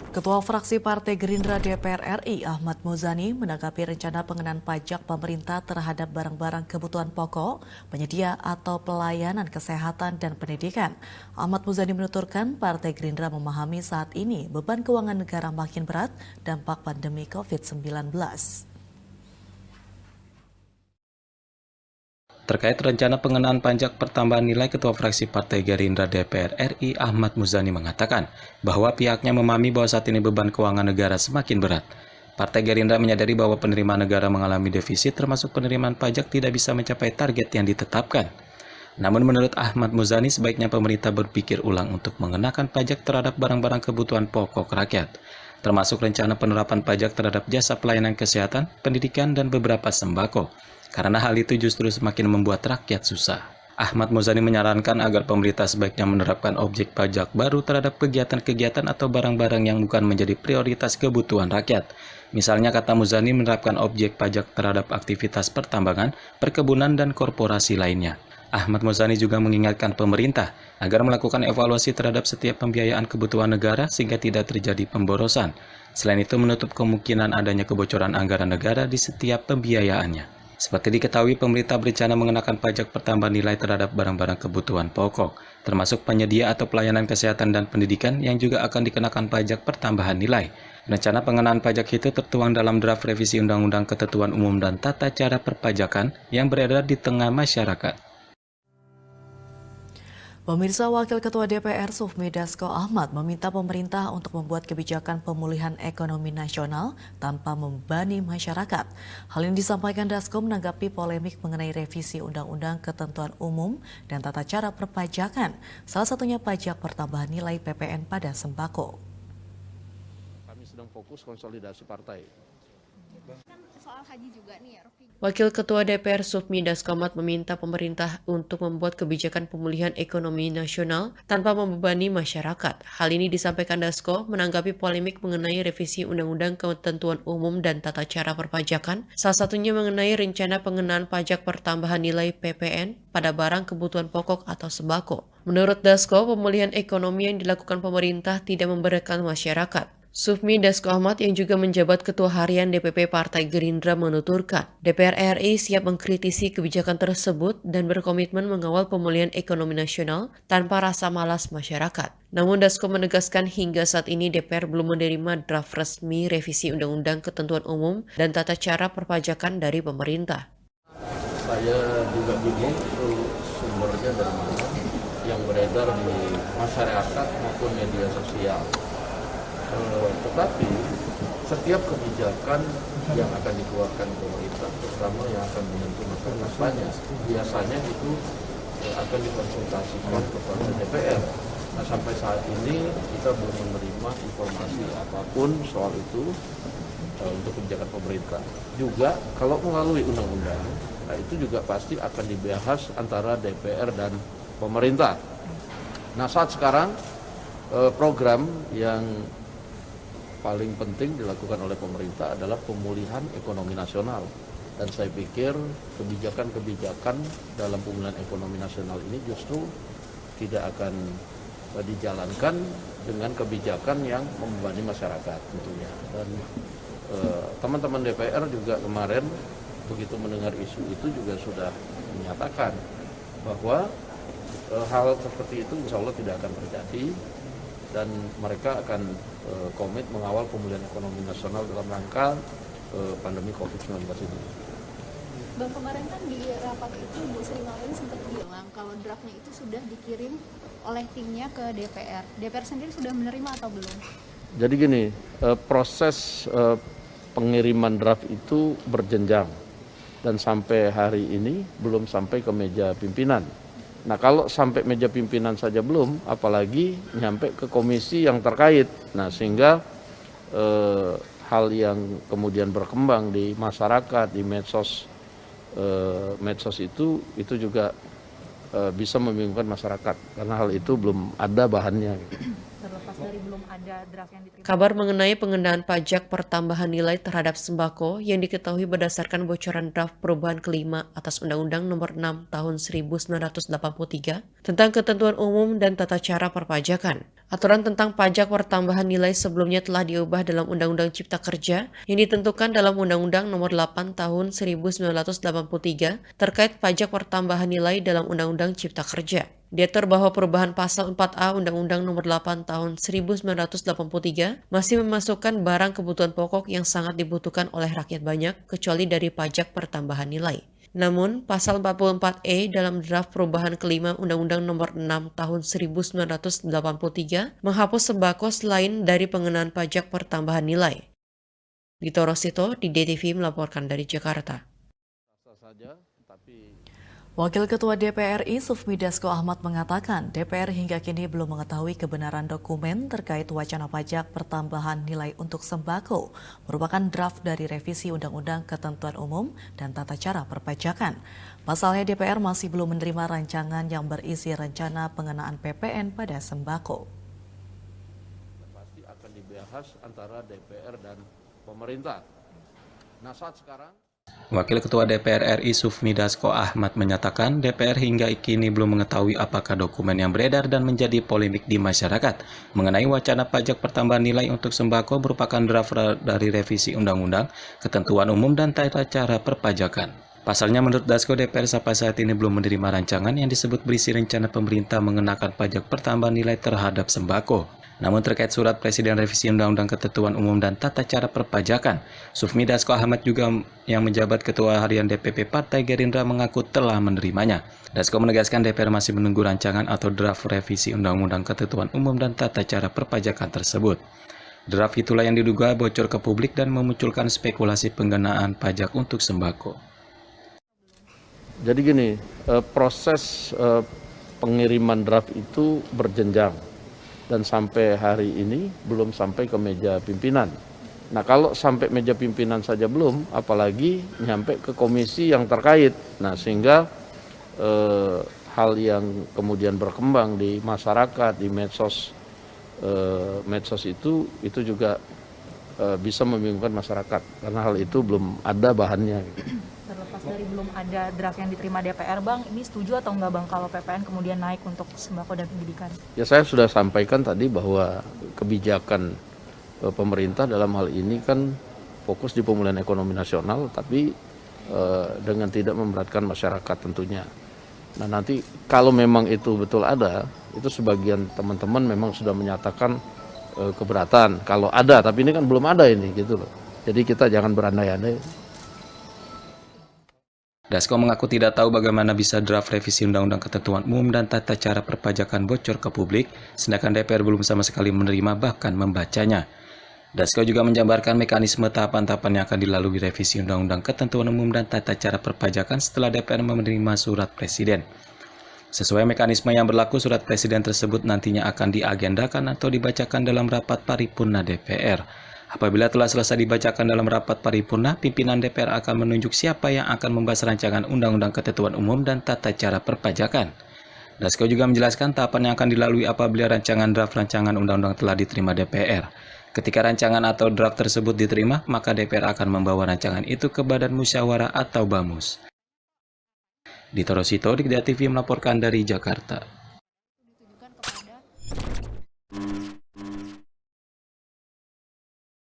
Ketua Fraksi Partai Gerindra DPR RI Ahmad Muzani menanggapi rencana pengenaan pajak pemerintah terhadap barang-barang kebutuhan pokok, penyedia atau pelayanan kesehatan dan pendidikan. Ahmad Muzani menuturkan Partai Gerindra memahami saat ini beban keuangan negara makin berat dampak pandemi COVID-19. Terkait rencana pengenaan pajak pertambahan nilai, Ketua Fraksi Partai Gerindra DPR RI Ahmad Muzani mengatakan bahwa pihaknya memahami bahwa saat ini beban keuangan negara semakin berat. Partai Gerindra menyadari bahwa penerimaan negara mengalami defisit termasuk penerimaan pajak tidak bisa mencapai target yang ditetapkan. Namun menurut Ahmad Muzani sebaiknya pemerintah berpikir ulang untuk mengenakan pajak terhadap barang-barang kebutuhan pokok rakyat, termasuk rencana penerapan pajak terhadap jasa pelayanan kesehatan, pendidikan, dan beberapa sembako. Karena hal itu justru semakin membuat rakyat susah. Ahmad Muzani menyarankan agar pemerintah sebaiknya menerapkan objek pajak baru terhadap kegiatan-kegiatan atau barang-barang yang bukan menjadi prioritas kebutuhan rakyat. Misalnya, kata Muzani, menerapkan objek pajak terhadap aktivitas pertambangan, perkebunan, dan korporasi lainnya. Ahmad Muzani juga mengingatkan pemerintah agar melakukan evaluasi terhadap setiap pembiayaan kebutuhan negara sehingga tidak terjadi pemborosan. Selain itu, menutup kemungkinan adanya kebocoran anggaran negara di setiap pembiayaannya. Seperti diketahui, pemerintah berencana mengenakan pajak pertambahan nilai terhadap barang-barang kebutuhan pokok, termasuk penyedia atau pelayanan kesehatan dan pendidikan yang juga akan dikenakan pajak pertambahan nilai. Rencana pengenaan pajak itu tertuang dalam draft revisi Undang-Undang Ketentuan Umum dan Tata Cara Perpajakan yang beredar di tengah masyarakat. Pemirsa, Wakil Ketua DPR Sufmi Dasko Ahmad meminta pemerintah untuk membuat kebijakan pemulihan ekonomi nasional tanpa membebani masyarakat. Hal ini disampaikan Dasko menanggapi polemik mengenai revisi Undang-Undang Ketentuan Umum dan Tata Cara Perpajakan, salah satunya pajak pertambahan nilai PPN pada sembako. Kami sedang fokus konsolidasi partai. Soal haji juga nih ya, Rofi. Wakil Ketua DPR Sufmi Dasko Ahmad meminta pemerintah untuk membuat kebijakan pemulihan ekonomi nasional tanpa membebani masyarakat. Hal ini disampaikan Dasko menanggapi polemik mengenai revisi Undang-Undang Ketentuan Umum dan Tata Cara Perpajakan, salah satunya mengenai rencana pengenaan pajak pertambahan nilai PPN pada barang kebutuhan pokok atau sembako. Menurut Dasko, pemulihan ekonomi yang dilakukan pemerintah tidak memberatkan masyarakat. Sufmi Dasko Ahmad yang juga menjabat Ketua Harian DPP Partai Gerindra menuturkan, DPR RI siap mengkritisi kebijakan tersebut dan berkomitmen mengawal pemulihan ekonomi nasional tanpa rasa malas masyarakat. Namun Dasko menegaskan hingga saat ini DPR belum menerima draft resmi revisi Undang-Undang Ketentuan Umum dan Tata Cara Perpajakan dari pemerintah. Saya juga bingung itu sumbernya dari mana yang beredar di masyarakat maupun media sosial. Tetapi setiap kebijakan yang akan dikeluarkan pemerintah, terutama yang akan menyentuh masyarakat, biasanya itu akan dikonsultasikan kepada DPR. Nah, sampai saat ini kita belum menerima informasi apapun soal itu untuk kebijakan pemerintah. Juga kalau melalui undang-undang, nah itu juga pasti akan dibahas antara DPR dan pemerintah. Nah, saat sekarang program yang paling penting dilakukan oleh pemerintah adalah pemulihan ekonomi nasional. Dan saya pikir kebijakan-kebijakan dalam pemulihan ekonomi nasional ini justru tidak akan dijalankan dengan kebijakan yang membebani masyarakat tentunya. Dan teman-teman DPR juga kemarin begitu mendengar isu itu juga sudah menyatakan bahwa hal seperti itu insya Allah tidak akan terjadi dan mereka akan komit mengawal pemulihan ekonomi nasional dalam rangka pandemi COVID-19 ini. Bang, kemarin kan di rapat itu Bu Sri Mulyani sempat bilang kalau draftnya itu sudah dikirim oleh timnya ke DPR. DPR sendiri sudah menerima atau belum? Jadi gini, proses pengiriman draft itu berjenjang dan sampai hari ini belum sampai ke meja pimpinan. Nah, kalau sampai meja pimpinan saja belum, apalagi nyampe ke komisi yang terkait. Nah, sehingga hal yang kemudian berkembang di masyarakat, di medsos itu juga bisa membingungkan masyarakat karena hal itu belum ada bahannya. Terlepas dari belum ada draft yang diterima. Kabar mengenai pengenaan pajak pertambahan nilai terhadap sembako yang diketahui berdasarkan bocoran draft perubahan kelima atas Undang-Undang Nomor 6 Tahun 1983 tentang ketentuan umum dan tata cara perpajakan. Aturan tentang pajak pertambahan nilai sebelumnya telah diubah dalam Undang-Undang Cipta Kerja yang ditentukan dalam Undang-Undang Nomor 8 Tahun 1983 terkait pajak pertambahan nilai dalam Undang-Undang Cipta Kerja. Diatur bahwa perubahan pasal 4A Undang-Undang Nomor 8 Tahun 1983 masih memasukkan barang kebutuhan pokok yang sangat dibutuhkan oleh rakyat banyak kecuali dari pajak pertambahan nilai. Namun, pasal 44E dalam draft perubahan kelima Undang-Undang Nomor 6 Tahun 1983 menghapus sembako selain dari pengenaan pajak pertambahan nilai. Dito Rosito di DTV melaporkan dari Jakarta. Wakil Ketua DPR RI Sufmi Dasko Ahmad mengatakan DPR hingga kini belum mengetahui kebenaran dokumen terkait wacana pajak pertambahan nilai untuk sembako merupakan draft dari revisi Undang-Undang Ketentuan Umum dan Tata Cara Perpajakan. Pasalnya DPR masih belum menerima rancangan yang berisi rencana pengenaan PPN pada sembako. Pasti akan dibahas antara DPR dan pemerintah. Nah saat sekarang Wakil Ketua DPR RI Sufmi Dasko Ahmad menyatakan DPR hingga kini belum mengetahui apakah dokumen yang beredar dan menjadi polemik di masyarakat mengenai wacana pajak pertambahan nilai untuk sembako merupakan draft dari revisi Undang-Undang Ketentuan Umum dan Tata Cara Perpajakan. Pasalnya menurut Dasko DPR sampai saat ini belum menerima rancangan yang disebut berisi rencana pemerintah mengenakan pajak pertambahan nilai terhadap sembako. Namun terkait surat Presiden revisi Undang-Undang Ketentuan Umum dan Tata Cara Perpajakan, Sufmi Dasko Ahmad juga yang menjabat Ketua Harian DPP Partai Gerindra mengaku telah menerimanya. Dasko menegaskan DPR masih menunggu rancangan atau draft revisi Undang-Undang Ketentuan Umum dan Tata Cara Perpajakan tersebut. Draft itulah yang diduga bocor ke publik dan memunculkan spekulasi pengenaan pajak untuk sembako. Jadi gini, proses pengiriman draft itu berjenjang. Dan sampai hari ini belum sampai ke meja pimpinan. Nah kalau sampai meja pimpinan saja belum, apalagi nyampe ke komisi yang terkait. Nah sehingga hal yang kemudian berkembang di masyarakat, di medsos itu juga bisa membingungkan masyarakat. Karena hal itu belum ada bahannya. Terlepas dari belum ada draft yang diterima DPR, Bang, ini setuju atau enggak Bang kalau PPN kemudian naik untuk sembako dan pendidikan? Ya saya sudah sampaikan tadi bahwa kebijakan pemerintah dalam hal ini kan fokus di pemulihan ekonomi nasional, tapi dengan tidak memberatkan masyarakat tentunya. Nah nanti kalau memang itu betul ada, itu sebagian teman-teman memang sudah menyatakan keberatan. Kalau ada, tapi ini kan belum ada ini gitu loh. Jadi kita jangan berandai-andai. Dasko mengaku tidak tahu bagaimana bisa draft revisi Undang-Undang Ketentuan Umum dan Tata Cara Perpajakan bocor ke publik, sedangkan DPR belum sama sekali menerima bahkan membacanya. Dasko juga menjabarkan mekanisme tahapan-tahapan yang akan dilalui revisi Undang-Undang Ketentuan Umum dan Tata Cara Perpajakan setelah DPR menerima surat Presiden. Sesuai mekanisme yang berlaku, surat Presiden tersebut nantinya akan diagendakan atau dibacakan dalam rapat paripurna DPR. Apabila telah selesai dibacakan dalam rapat paripurna, pimpinan DPR akan menunjuk siapa yang akan membahas rancangan Undang-Undang Ketentuan Umum dan Tata Cara Perpajakan. Dasko juga menjelaskan tahapan yang akan dilalui apabila rancangan draft rancangan undang-undang telah diterima DPR. Ketika rancangan atau draft tersebut diterima, maka DPR akan membawa rancangan itu ke Badan Musyawarah atau BAMUS. Dito Rosito di DTV melaporkan dari Jakarta.